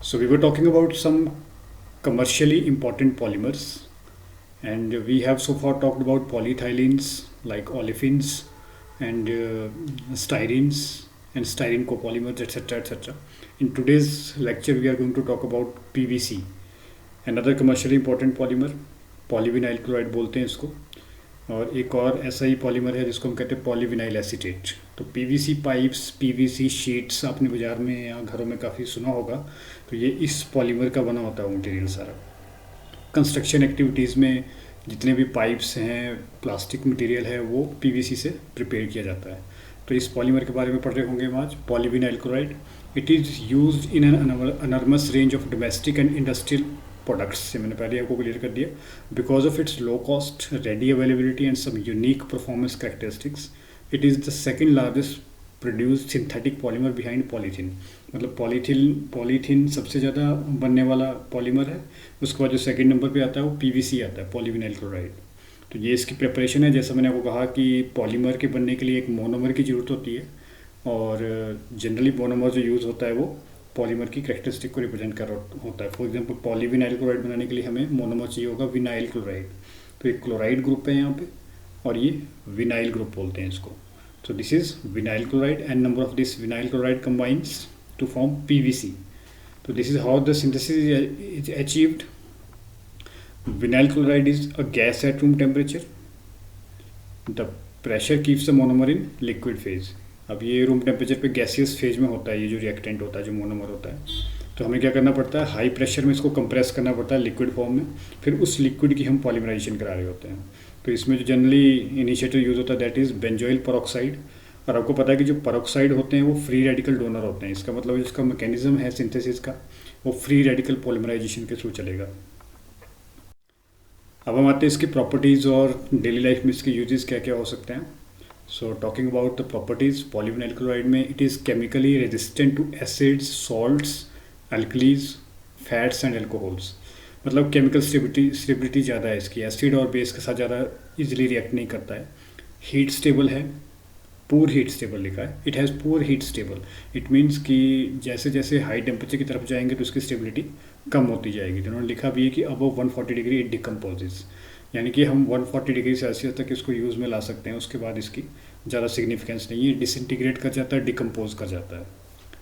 So we were talking about some commercially important polymers, and we have so far talked about polyethylenes like olefins and styrenes and styrene copolymers, etc., etc. In today's lecture, we are going to talk about PVC, another commercially important polymer. Polyvinyl chloride बोलते हैं इसको। और एक और ऐसा ही polymer है जिसको हम कहते हैं पॉलीविनाइल एसीटेट। तो पीवीसी पाइप्स, पीवीसी शीट्स आपने बाज़ार में या घरों में काफ़ी सुना होगा। तो ये इस पॉलीमर का बना होता है मटेरियल सारा। कंस्ट्रक्शन एक्टिविटीज़ में जितने भी पाइप्स हैं, प्लास्टिक मटेरियल है, वो पीवीसी से प्रिपेयर किया जाता है। तो इस पॉलीमर के बारे में पढ़ रहे होंगे हम आज, polyvinyl chloride. It is used in an enormous range of domestic and industrial products से मैंने पहले आपको क्लियर कर दिया। Because of its low cost, ready availability and some unique performance characteristics, it is the second largest produce synthetic polymer behind polythene. मतलब polythene सबसे ज़्यादा बनने वाला पॉलीमर है। उसके बाद जो सेकंड नंबर पे आता है वो पीवीसी आता है, पॉलीविनाइल क्लोराइड। तो ये इसकी प्रिपरेशन है। जैसा मैंने आपको कहा कि पॉलीमर के बनने के लिए एक मोनोमर की ज़रूरत होती है, और जनरली मोनोमर जो यूज़ होता है वो पॉलीमर की कैरेक्टरिस्टिक को रिप्रेजेंट कर होता है। फॉर एग्जांपल पॉलीविनाइल क्लोराइड बनाने के लिए हमें मोनोमर चाहिए होगा विनाइल क्लोराइड। तो एक क्लोराइड ग्रुप है यहाँ पे, और ये विनाइल ग्रुप बोलते हैं इसको। So this is vinyl chloride, and number of this vinyl chloride combines to form PVC. So this is how the synthesis is achieved. Vinyl chloride is a gas at room temperature. The pressure keeps the monomer in liquid phase. अब ये room temperature पे gaseous phase में होता है, ये जो reactant होता है, जो मोनोमर होता है। तो हमें क्या करना पड़ता है, हाई प्रेशर में इसको कंप्रेस करना पड़ता है लिक्विड फॉर्म में। फिर उस लिक्विड की हम पॉलीमराइजेशन करा रहे होते हैं। तो इसमें जो जनरली इनिशिएटिव यूज़ होता है दैट इज़ बेंजोइल पेरोक्साइड। और आपको पता है कि जो पेरोक्साइड होते हैं वो फ्री रेडिकल डोनर होते हैं। इसका मतलब जिसका मैकेनिज्म है सिंथेसिस का, वो फ्री रेडिकल पॉलीमराइजेशन के थ्रू चलेगा। अब हम आते हैं इसकी प्रॉपर्टीज़ और डेली लाइफ में इसके यूजेस क्या क्या हो सकते हैं। So talking about the properties, polyvinyl chloride में it is chemically resistant to acids, salts, alkalies, fats and alcohols. मतलब केमिकल स्टेबिलिटी ज़्यादा है इसकी, एसिड और बेस के साथ ज़्यादा इजीली रिएक्ट नहीं करता है। हीट स्टेबल है, पूर हीट स्टेबल लिखा है, इट हैज़ पूर हीट स्टेबल। इट मीन्स कि जैसे जैसे हाई टेम्परेचर की तरफ जाएंगे तो इसकी स्टेबिलिटी कम होती जाएगी। तो उन्होंने लिखा भी है कि अबव 140 डिग्री इट डिकम्पोजेज, यानी कि हम 140 डिग्री सेल्सियस तक इसको यूज़ में ला सकते हैं। उसके बाद इसकी ज़्यादा सिग्निफिकेंस नहीं है, डिसइंटीग्रेट कर जाता है, डिकम्पोज कर जाता है।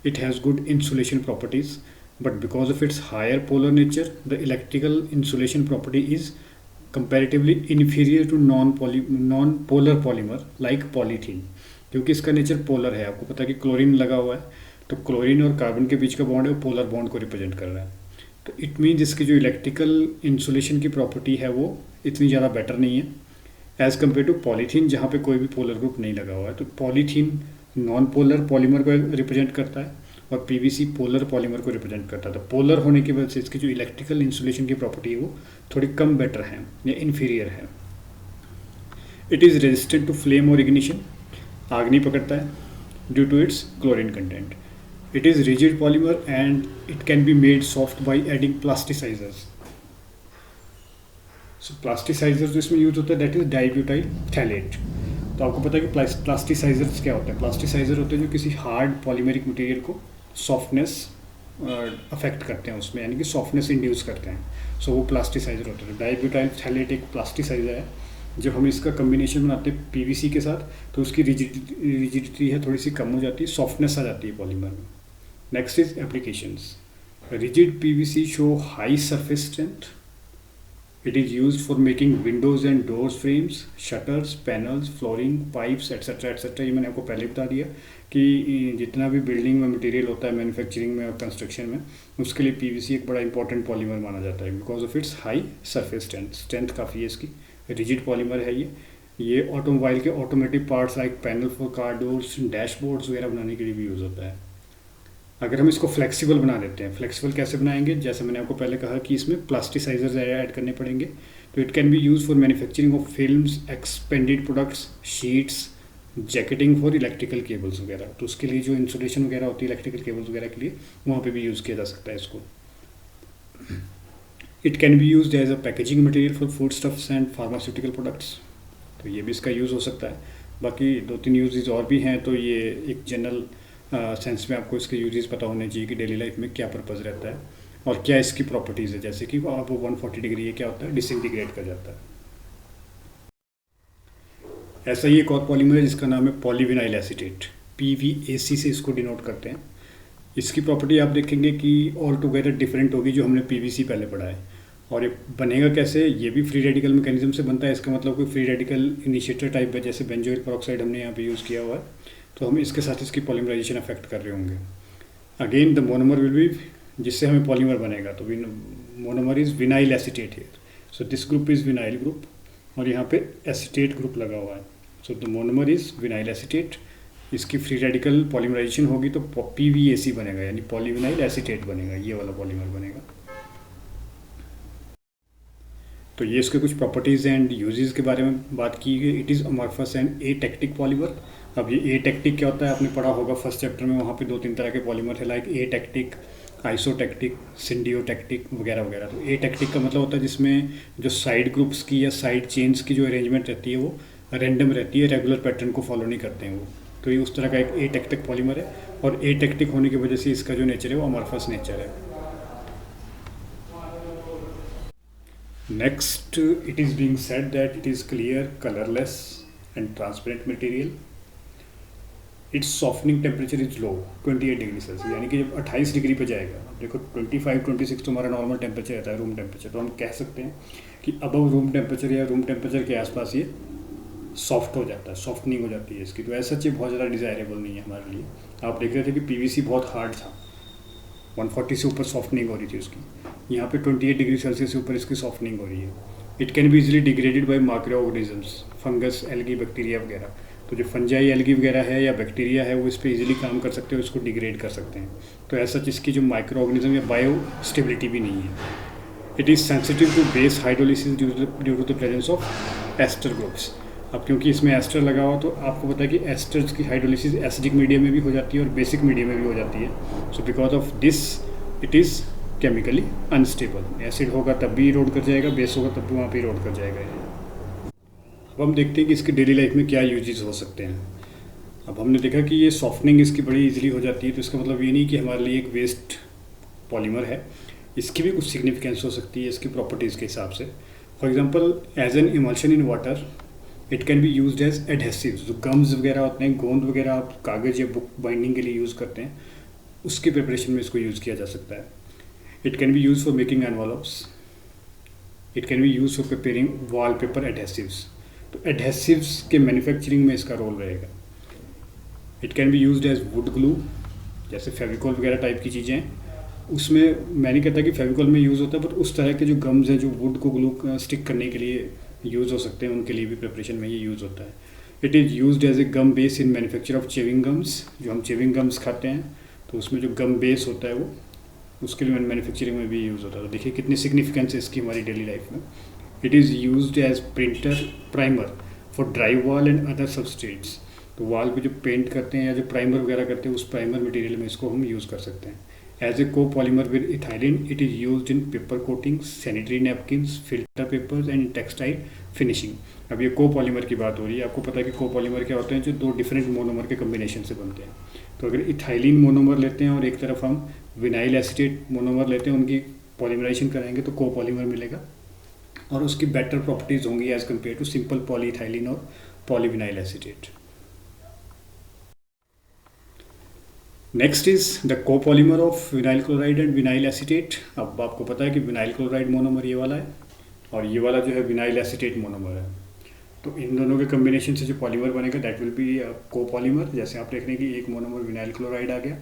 It has good insulation properties, but because of its higher polar nature, the electrical insulation property is comparatively inferior to non-polar polymer like polythene। क्योंकि इसका नेचर पोलर है। आपको पता है कि क्लोरीन लगा हुआ है, तो क्लोरीन और कार्बन के बीच का बॉन्ड है वो पोलर बॉन्ड को रिप्रेजेंट कर रहा है। तो इट मीन्स इसकी जो इलेक्ट्रिकल इंसुलेशन की प्रॉपर्टी है वो इतनी ज़्यादा बेटर नहीं है एज़ कम्पेयर टू पॉलीथीन, जहाँ पे कोई भी पोलर ग्रुप नहीं लगा हुआ है। तो पॉलीथीन नॉन पोलर पॉलीमर को रिप्रेजेंट करता है और पीवीसी पोलर पॉलीमर को रिप्रेजेंट करता था। पोलर होने की वजह से इसकी जो इलेक्ट्रिकल इंसुलेशन की प्रॉपर्टी है वो थोड़ी कम बेटर है या इन्फीरियर है। It is resistant to flame और इग्निशन, आग नहीं पकड़ता है due to its chlorine content. It is rigid polymer and it can be made soft by adding plasticizers. So plasticizer जो इसमें यूज होता है दैट इज डाइब्यूटाइल थैलेट। तो आपको पता है कि प्लास्टिसाइजर्स क्या होते हैं। प्लास्टिसाइजर होते हैं जो किसी हार्ड पॉलीमेरिक मटेरियल को सॉफ्टनेस अफेक्ट करते हैं उसमें, यानी कि सॉफ्टनेस इंड्यूस करते हैं। सो वो प्लास्टिसाइजर होते हैं। डाइब्यूटाइल थैलेट एक प्लास्टिसाइजर है। जब हम इसका कम्बिनेशन बनाते हैं पीवीसी के साथ तो उसकी रिजिडिटी है थोड़ी सी कम हो जाती है, सॉफ्टनेस आ जाती है पॉलीमर में। Next is applications. Rigid PVC show high surface strength. It is used for making windows and doors frames, shutters, panels, flooring, pipes, etc. etc. ये मैंने आपको पहले बता दिया कि जितना भी बिल्डिंग में मटेरियल होता है, मैन्युफैक्चरिंग में और कंस्ट्रक्शन में, उसके लिए पीवीसी एक बड़ा इंपॉर्टेंट पॉलीमर माना जाता है because of it's high surface strength काफ़ी है इसकी। रिजिड पॉलीमर है ये ऑटोमोबाइल के automatic parts like panel for car doors, dashboards वगैरह बनाने के लिए भी यूज़ होता है। अगर हम इसको फ्लेक्सिबल बना देते हैं, फ्लेक्सिबल कैसे बनाएंगे, जैसे मैंने आपको पहले कहा कि इसमें प्लास्टिसाइजर्स ऐड करने पड़ेंगे। तो it can be use for manufacturing of films, expanded products, sheets, jacketing for electrical cables वगैरह। तो उसके लिए जो इंसुलेशन वगैरह होती है इलेक्ट्रिकल केबल्स वगैरह के लिए, वहाँ पे भी यूज़ किया जा सकता है इसको। It can be use as a packaging material for food stuffs and pharmaceutical products. तो ये भी इसका यूज़ हो सकता है। बाकी 2-3 यूजेज और भी हैं। तो ये एक जनरल सेंस में आपको इसके यूजेस पता होने चाहिए कि डेली लाइफ में क्या पर्पज़ रहता है और क्या इसकी प्रॉपर्टीज़ है। जैसे कि आप 140 डिग्री ये क्या होता है, डिसइंटीग्रेट कर जाता है। ऐसा ही एक और पॉलीमर है जिसका नाम है पॉलीविनाइल एसीटेट, PVAC से इसको डिनोट करते हैं। इसकी प्रॉपर्टी आप देखेंगे कि ऑल टुगेदर डिफरेंट होगी जो हमने PVC पहले पढ़ा है। और ये बनेगा कैसे, ये भी फ्री रेडिकल मैकेनिज्म से बनता है। इसका मतलब कोई फ्री रेडिकल इनिशिएटर टाइप है, जैसे बेंजोइल पेरोक्साइड हमने यहाँ पे यूज़ किया हुआ है, तो हम इसके साथ इसकी पॉलीमराइजेशन अफेक्ट कर रहे होंगे। Again the monomer will be, जिससे हमें पॉलीमर बनेगा, तो monomer is vinyl acetate here. So this group is vinyl group और यहाँ पे एसीटेट ग्रुप लगा हुआ है। So the monomer is vinyl acetate. इसकी फ्री रेडिकल पॉलीमराइजेशन होगी तो PVAC बनेगा, यानी पॉलीविनाइल एसीटेट बनेगा, ये वाला पॉलीमर बनेगा। तो ये इसके कुछ प्रॉपर्टीज़ एंड यूजेस के बारे में बात की गई। It is amorphous and atactic polymer. अब ये एटेक्टिक क्या होता है आपने पढ़ा होगा फर्स्ट चैप्टर में, वहाँ पे 2-3 तरह के पॉलीमर थे, लाइक एटेक्टिक, आइसोटेक्टिक, सिंडियोटेक्टिक वगैरह वगैरह। तो एटेक्टिक का मतलब होता है जिसमें जो साइड ग्रुप्स की या साइड चेन्स की जो अरेंजमेंट रहती है वो रैंडम रहती है, रेगुलर पैटर्न को फॉलो नहीं करते हैं वो। तो ये उस तरह का एक एटेक्टिक पॉलीमर है और एटेक्टिक होने की वजह से इसका जो नेचर है वो अमॉर्फस नेचर है। Next, it is being said that it is clear, colorless and transparent material. Its softening temperature is low, 28 degree Celsius, यानी कि जब 28 डिग्री पे जाएगा, देखो 25-26 तो हमारा नॉर्मल टेम्परेचर रहता है, रूम टेम्परेचर, तो हम कह सकते हैं कि अबव रूम टेम्परेचर या रूम टेम्परेचर के आसपास ये सॉफ्ट हो जाता है, सॉफ्टनिंग हो जाती है इसकी। तो ऐसा चीज़ बहुत ज़्यादा डिज़ायरेबल नहीं है हमारे लिए। आप देख रहे थे कि PVC बहुत हार्ड था, 140 से ऊपर सॉफ्टनिंग हो रही थी उसकी, यहाँ पे 28 डिग्री सेल्सियस से ऊपर इसकी सॉफ्टनिंग हो रही है। It can be easily degraded by micro organisms, fungus, algae, bacteria वगैरह। तो जो फंजाई, एल्गी वगैरह है या बैक्टीरिया है वो इस पर ईजिली काम कर सकते हैं, उसको डिग्रेड कर सकते हैं। तो ऐसा इसकी जो माइक्रो ऑर्गेनिज्म या बायो स्टेबिलिटी भी नहीं है। It is sensitive to base hydrolysis due to the presence of ester groups. अब क्योंकि इसमें एस्टर लगा हुआ तो आपको पता है कि एस्टर्स की हाइड्रोलिसिस एसिडिक मीडियम में भी हो जाती है और बेसिक मीडियम में भी हो जाती है। So because of this it is chemically unstable. Acid होगा तब भी इरोड कर जाएगा, बेस होगा तब भी वहाँ पे इरोड कर जाएगा। अब हम देखते हैं कि इसकी डेली लाइफ में क्या यूजेस हो सकते हैं। अब हमने देखा कि ये सॉफ्टनिंग इसकी बड़ी इजीली हो जाती है, तो इसका मतलब ये नहीं कि हमारे लिए एक वेस्ट पॉलीमर है, इसकी भी कुछ सिग्निफिकेंस हो सकती है इसकी प्रॉपर्टीज़ के हिसाब से। For example as an emulsion in water it can be used as adhesives. जो गम्स वगैरह होते हैं, गोंद वगैरह आप कागज़ या बुक बाइंडिंग के लिए यूज़ करते हैं, उसकी प्रिपरेशन में इसको यूज़ किया जा सकता है। It can be used for making envelopes. It can be used for preparing wallpaper adhesives. तो adhesives के मैन्युफैक्चरिंग में इसका रोल रहेगा। It can be used as wood glue, जैसे फेविकॉल वगैरह टाइप की चीज़ें हैं, उसमें मैं नहीं कहता कि फेविकॉल में यूज़ होता है, बट उस तरह के जो गम्स हैं जो वुड को ग्लू स्टिक करने के लिए यूज़ हो सकते हैं, उनके लिए भी प्रिपरेशन में ये यूज़ होता है। It is used as a gum base in manufacture of chewing gums. जो हम चेविंग गम्स खाते हैं तो उसमें जो गम बेस होता है वो उसके लिए मैन्युफैक्चरिंग में भी यूज़ होता है। तो देखिए कितनी सिग्निफिकेंस है इसकी हमारी डेली लाइफ में। It is used as printer primer for dry wall and other substrates. तो वॉल पे जो पेंट करते हैं या जो प्राइमर वगैरह करते हैं, उस प्राइमर मटेरियल में इसको हम यूज़ कर सकते हैं। एज ए को polymer with ethylene it is used in paper coatings, sanitary napkins, filter papers and textile finishing. अब ये को पॉलीमर की बात हो रही है। आपको पता है कि को पॉलीमर क्या होते हैं, जो दो डिफरेंट मोनोमर के कम्बिनेशन से बनते हैं। तो अगर इथाइलिन मोनोमर लेते हैं और एक तरफ हम विनाइल एसीटेट मोनोमर लेते हैं, उनकी पॉलीमराइजेशन कराएंगे तो को पॉलीमर मिलेगा और उसकी बेटर प्रॉपर्टीज़ होंगी as compare to simple polyethylene और polyvinyl acetate. Next is the copolymer of vinyl chloride and vinyl acetate. अब आपको पता है कि विनाइल क्लोराइड मोनोमर ये वाला है और ये वाला जो है विनाइल एसीटेट मोनोमर है। तो इन दोनों के कम्बिनेशन से जो पॉलीमर बनेगा दैट विल बी कोपॉलीमर। जैसे आप देख रहे हैं कि एक मोनोमर विनाइल क्लोराइड आ गया,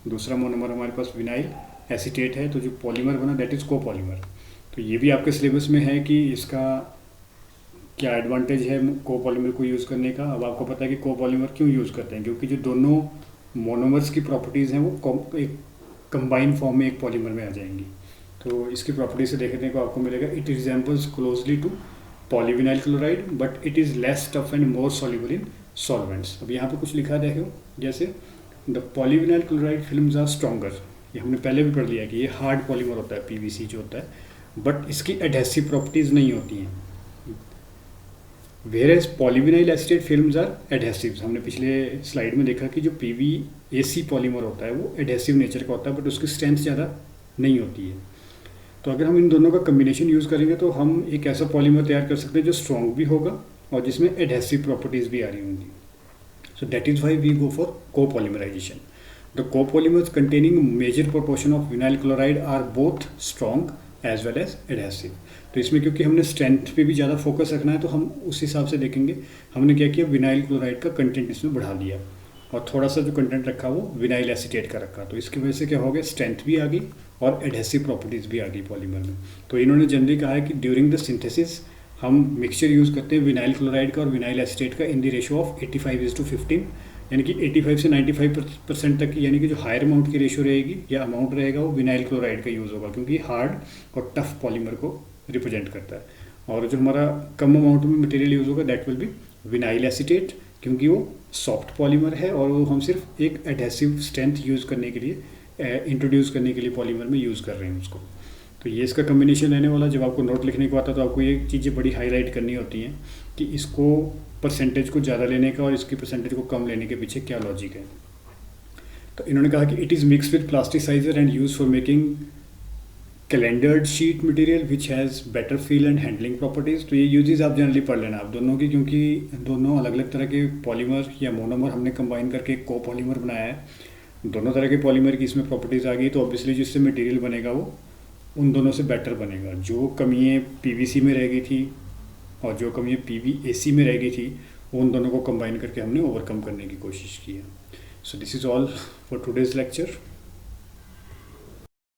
दूसरा मोनोमर हमारे पास विनाइल एसीटेट है, तो जो पॉलीमर बना दैट इज़ कोपॉलीमर। तो ये भी आपके सिलेबस में है कि इसका क्या एडवांटेज है कोपॉलीमर को यूज़ करने का। अब आपको पता है कि कोपॉलीमर क्यों यूज़ करते हैं, क्योंकि जो दोनों मोनोमर्स की प्रॉपर्टीज़ हैं वो एक कंबाइन फॉर्म में एक पॉलीमर में आ जाएंगी। तो इसकी प्रॉपर्टी से देखने को आपको मिलेगा it resembles closely to polyvinyl chloride but it is less tough and more soluble in solvents. अब यहाँ पे कुछ लिखा है देखो, जैसे the polyvinyl chloride films are stronger. ये हमने पहले भी पढ़ लिया कि ये हार्ड पॉलीमर होता है PVC जो होता है, बट इसकी एडहेसिव प्रॉपर्टीज़ नहीं होती हैं। Whereas polyvinyl acetate films are adhesives. हमने पिछले स्लाइड में देखा कि जो PVAC पॉलीमर होता है वो एडहेसिव नेचर का होता है, बट उसकी स्ट्रेंथ ज़्यादा नहीं होती है। तो अगर हम इन दोनों का कम्बिनेशन यूज़ करेंगे तो हम एक ऐसा पॉलीमर तैयार कर सकते हैं जो स्ट्रॉन्ग भी होगा और जिसमें एडहेसिव प्रॉपर्टीज़ भी आ रही होंगी। So that is why we go for copolymerization. The copolymers containing major proportion of vinyl chloride are both strong as well as adhesive. तो इसमें क्योंकि हमने स्ट्रेंथ पे भी ज़्यादा फोकस रखना है तो हम उस हिसाब से देखेंगे। हमने क्या किया, विनाइल क्लोराइड का कंटेंट इसमें बढ़ा दिया और थोड़ा सा जो कंटेंट रखा वो विनाइल एसीटेट का रखा। तो इसकी वजह से क्या हो गया, स्ट्रेंथ भी आ गई और एडहेसिव प्रॉपर्टीज़ भी आ गई पॉलीमर में। तो इन्होंने जनरली कहा है कि ड्यूरिंग द सिंथेसिस हम मिक्सचर यूज़ करते हैं विनाइल क्लोराइड का और विनाइल एसीटेट का इन द रेशो ऑफ 85:15, यानी कि 85 से 95% तक की, यानी कि जो हायर अमाउंट की रेशो रहेगी या अमाउंट रहेगा वो विनाइल क्लोराइड का यूज़ होगा, क्योंकि हार्ड और टफ पॉलीमर को रिप्रेजेंट करता है। और जो हमारा कम अमाउंट में मटेरियल यूज़ होगा that will be vinyl acetate, क्योंकि वो सॉफ्ट पॉलीमर है और वो हम सिर्फ एक एडहेसिव स्ट्रेंथ यूज़ करने के लिए इंट्रोड्यूस करने के लिए पॉलीमर में यूज़ कर रहे हैं उसको। तो ये इसका कम्बिनेशन रहने वाला। जब आपको नोट लिखने को आता है तो आपको ये चीज़ें बड़ी हाईलाइट करनी होती हैं कि इसको परसेंटेज को ज़्यादा लेने का और इसकी परसेंटेज को कम लेने के पीछे क्या लॉजिक है। तो इन्होंने कहा कि it is mix with plasticizer and use for making calendered sheet material which has better feel and handling properties. तो ये यूजेस आप जनरली पढ़ लेना आप दोनों की, क्योंकि दोनों अलग अलग तरह के पॉलीमर या मोनोमर हमने कंबाइन करके एक कोपॉलीमर बनाया है। दोनों तरह के पॉलीमर की इसमें प्रॉपर्टीज़ आ गई, तो ऑब्वियसली जिससे मटेरियल बनेगा वो उन दोनों से बेटर बनेगा। जो कमियाँ PVC में रह गई थी और जो कमियाँ PVAC में रह गई थी वो उन दोनों को कंबाइन करके हमने ओवरकम करने की कोशिश की है। So this is all for today's lecture.